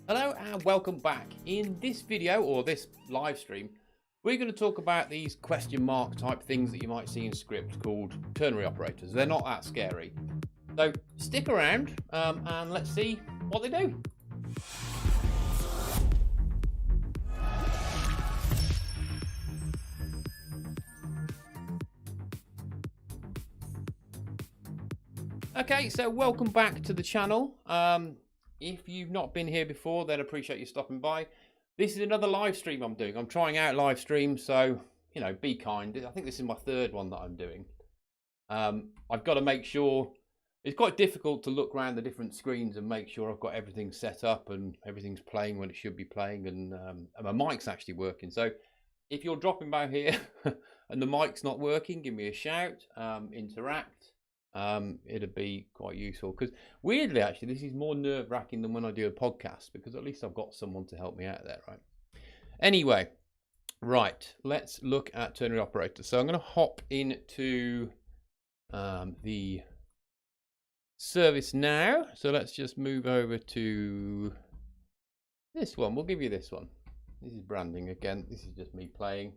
Hello and welcome back. In this video or this live stream, we're going to talk about these question mark type things that you might see in scripts called ternary operators. They're not that scary. So stick around and let's see what they do. Okay, so welcome back to the channel. If you've not been here before, then appreciate you stopping by. This is another live stream I'm doing. I'm trying out live streams, so, you know, be kind. I think this is my third one that I'm doing. I've got to make sure, it's quite difficult to look around the different screens and make sure I've got everything set up and everything's playing when it should be playing, and my mic's actually working. So if you're dropping by here and the mic's not working, give me a shout, interact. It'd be quite useful, because weirdly actually this is more nerve-wracking than when I do a podcast, because at least I've got someone to help me out there, right? Anyway, right, let's look at ternary operators. So I'm going to hop into the ServiceNow. So let's just move over to this one. We'll give you this one. This is branding again. This is just me playing.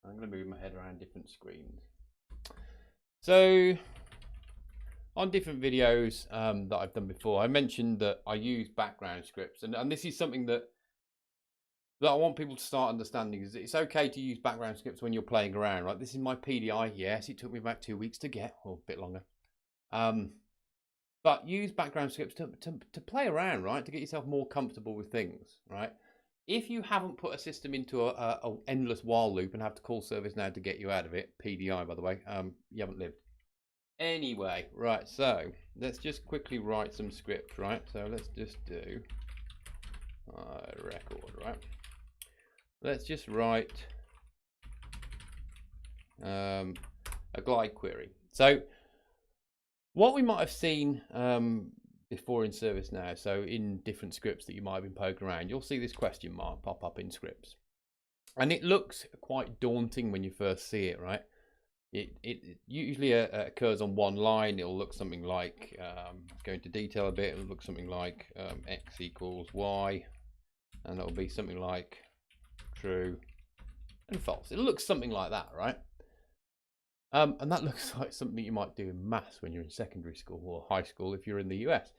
I'm going to move my head around different screens. So on different videos that I've done before, I mentioned that I use background scripts, and this is something that I want people to start understanding. Is it's okay to use background scripts when you're playing around, right? This is my PDI. Yes, it took me about 2 weeks to get, or a bit longer. But use background scripts to play around, right? To get yourself more comfortable with things, right? If you haven't put a system into a endless while loop and have to call ServiceNow to get you out of it, PDI by the way, you haven't lived. Anyway, right, so let's just quickly write some script, right? So let's just do record, right? Let's just write a glide query. So what we might have seen before in ServiceNow, so in different scripts that you might have been poking around, you'll see this question mark pop up in scripts. And it looks quite daunting when you first see it, right? It usually occurs on one line. It'll look something like, go into detail a bit, it'll look something like x equals y, and it'll be something like true and false. It'll look something like that, right? And that looks like something you might do in maths when you're in secondary school or high school if you're in the US.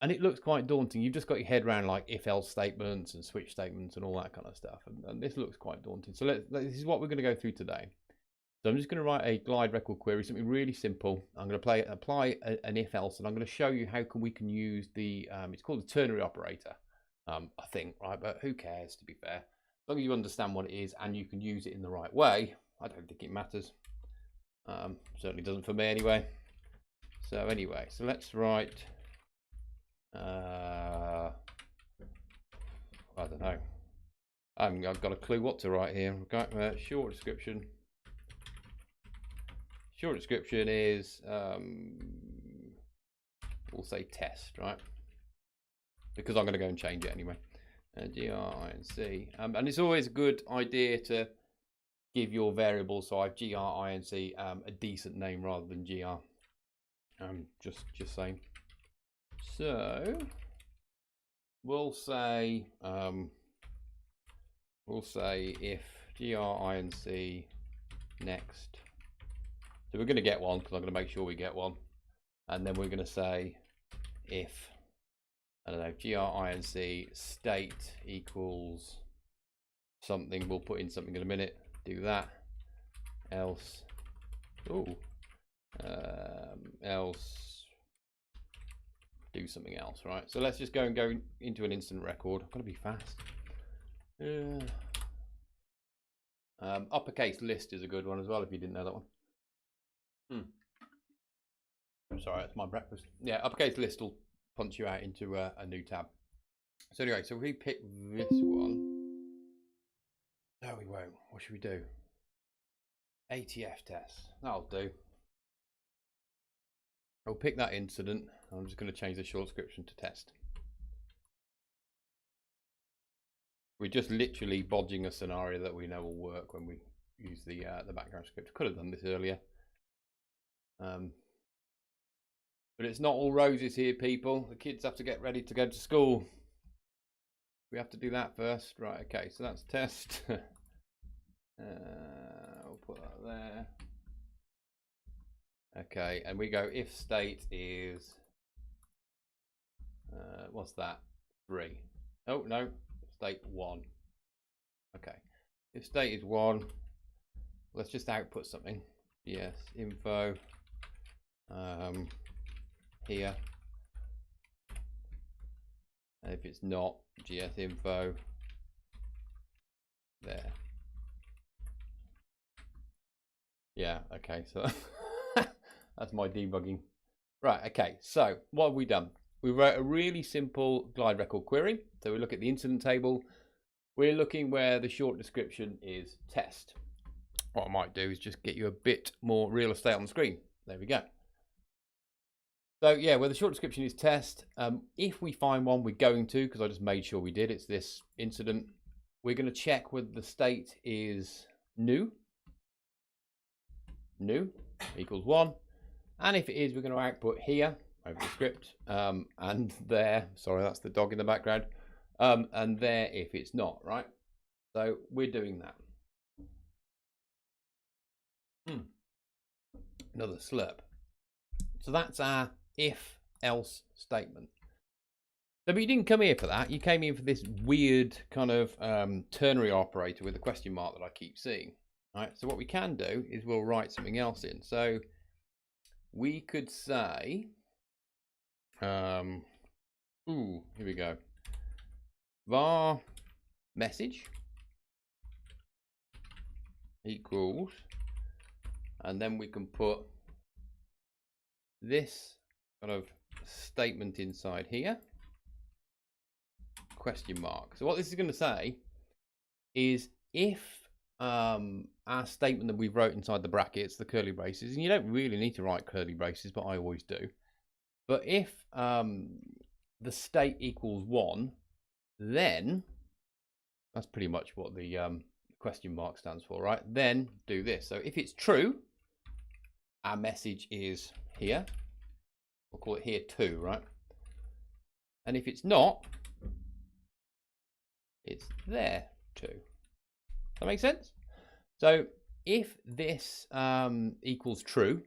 And it looks quite daunting. You've just got your head around like if-else statements and switch statements and all that kind of stuff. And this looks quite daunting. So this is what we're going to go through today. So I'm just going to write a glide record query, something really simple. I'm going to apply an if-else, and I'm going to show you how we can use the, it's called the ternary operator, I think, right? But who cares, to be fair? As long as you understand what it is and you can use it in the right way, I don't think it matters. Certainly doesn't for me anyway. So anyway, so let's write, I don't know. I've got a clue what to write here. Okay, short description. Short description is, we'll say test, right? Because I'm going to go and change it anyway. grInc. And it's always a good idea to give your variable, so I've grInc, a decent name rather than gr. Just saying. So we'll say if grInc next. So we're going to get one, because I'm going to make sure we get one, and then we're going to say if, I don't know, grInc state equals something. We'll put in something in a minute. Do that. Else, else do something else, right? So let's just go into an instant record. I've got to be fast. Uppercase list is a good one as well, if you didn't know that one. I'm sorry, that's my breakfast. Yeah, uppercase list will punch you out into a new tab. So anyway, so we pick this one. No, we won't. What should we do? ATF test. That'll do. I'll pick that incident. I'm just going to change the short description to test. We're just literally bodging a scenario that we know will work when we use the background script. Could have done this earlier. But it's not all roses here, people. The kids have to get ready to go to school. We have to do that first. Right, okay, so that's test. We'll put that there. Okay, and we go if state is, what's that? 3. Oh, no, state 1. Okay, if state is 1, let's just output something. Yes, info here. And if it's not, GS info there. Yeah, okay, so that's my debugging. Right, okay, so what have we done? We wrote a really simple glide record query. So we look at the incident table. We're looking where the short description is test. What I might do is just get you a bit more real estate on the screen. There we go. So yeah, where the short description is test, if we find one, we're going to, because I just made sure we did, it's this incident. We're going to check whether the state is new equals 1. And if it is, we're going to output here over the script, and there, sorry, that's the dog in the background, and there if it's not, right? So we're doing that. Another slurp. So that's our if else statement. So, but you didn't come here for that. You came in for this weird kind of ternary operator with a question mark that I keep seeing. Right. So what we can do is we'll write something else in. So we could say, here we go. Var message equals, and then we can put this kind of statement inside here, question mark. So what this is going to say is if our statement that we wrote inside the brackets, the curly braces, and you don't really need to write curly braces, but I always do. But if the state equals 1, then that's pretty much what the question mark stands for, right? Then do this. So if it's true, our message is here. We'll call it here too, right? And if it's not, it's there too. Does that make sense? So if this equals true,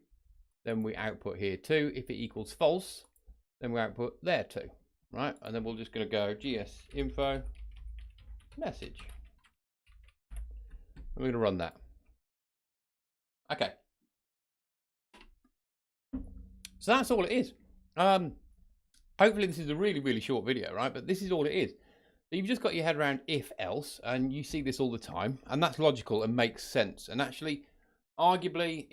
then we output here too. If it equals false, then we output there too, right? And then we're just going to go gs info message. I'm going to run that. Okay. So that's all it is. Hopefully this is a really, really short video, right? But this is all it is. So you've just got your head around if else, and you see this all the time, and that's logical and makes sense. And actually, arguably,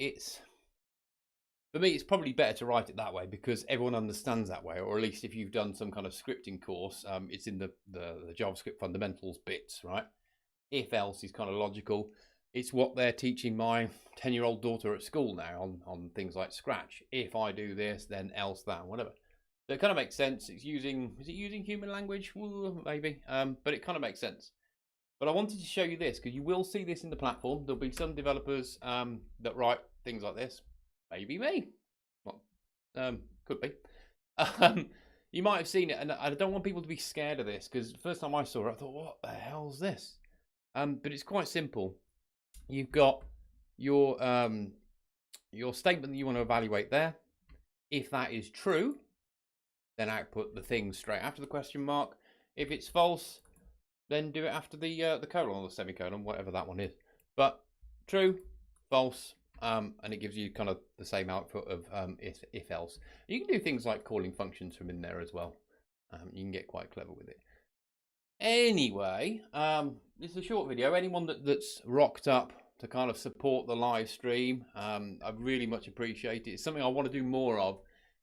for me, it's probably better to write it that way because everyone understands that way, or at least if you've done some kind of scripting course, it's in the JavaScript fundamentals bits, right? If else is kind of logical. It's what they're teaching my 10-year-old daughter at school now on things like Scratch. If I do this, then else that, whatever. So it kind of makes sense. Is it using human language? Ooh, maybe, but it kind of makes sense. But I wanted to show you this because you will see this in the platform. There'll be some developers that write things like this. Maybe me. Well, could be. You might have seen it, and I don't want people to be scared of this because the first time I saw it, I thought, what the hell's this? But it's quite simple. You've got your statement that you want to evaluate there. If that is true, then output the thing straight after the question mark. If it's false, then do it after the colon or the semicolon, whatever that one is. But true, false, and it gives you kind of the same output of if else. You can do things like calling functions from in there as well. You can get quite clever with it. Anyway, this is a short video. Anyone that's rocked up to kind of support the live stream, I really much appreciate it. It's something I want to do more of,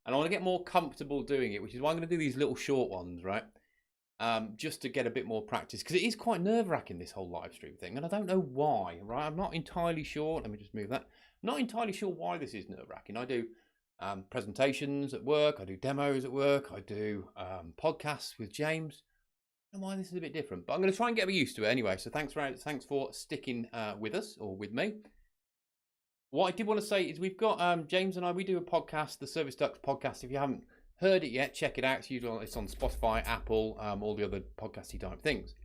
and I want to get more comfortable doing it, which is why I'm going to do these little short ones, right? Just to get a bit more practice, because it is quite nerve-wracking, this whole live stream thing, and I don't know why, right? I'm not entirely sure. Let me just move that. I'm not entirely sure why this is nerve-wracking. I do presentations at work. I do demos at work. I do podcasts with James. I don't know why this is a bit different, but I'm going to try and get used to it anyway. So thanks for sticking with us, or with me. What I did want to say is we've got James and I, we do a podcast, the Service Ducks podcast. If you haven't heard it yet, check it out. It's on Spotify, Apple, all the other podcasty type things.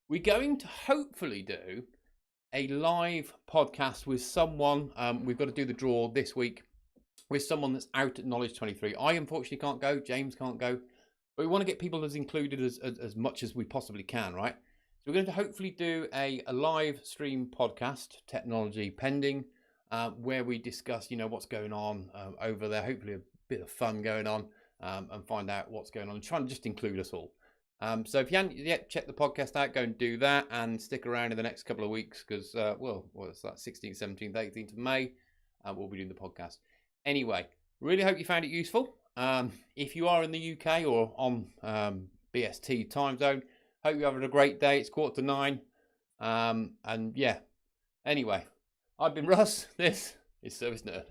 We're going to hopefully do a live podcast with someone. We've got to do the draw this week with someone that's out at Knowledge 23. I unfortunately can't go. James can't go. But we want to get people as included as much as we possibly can, right? So we're going to hopefully do a live stream podcast, technology pending, where we discuss, what's going on over there. Hopefully a bit of fun going on, and find out what's going on and try and just include us all. So if you haven't yet checked the podcast out, go and do that and stick around in the next couple of weeks because, it's that 16th, 17th, 18th of May, we'll be doing the podcast. Anyway, really hope you found it useful. If you are in the UK or on BST time zone, hope you're having a great day. It's 8:45. And yeah, anyway, I've been Russ. This is Service Nerd.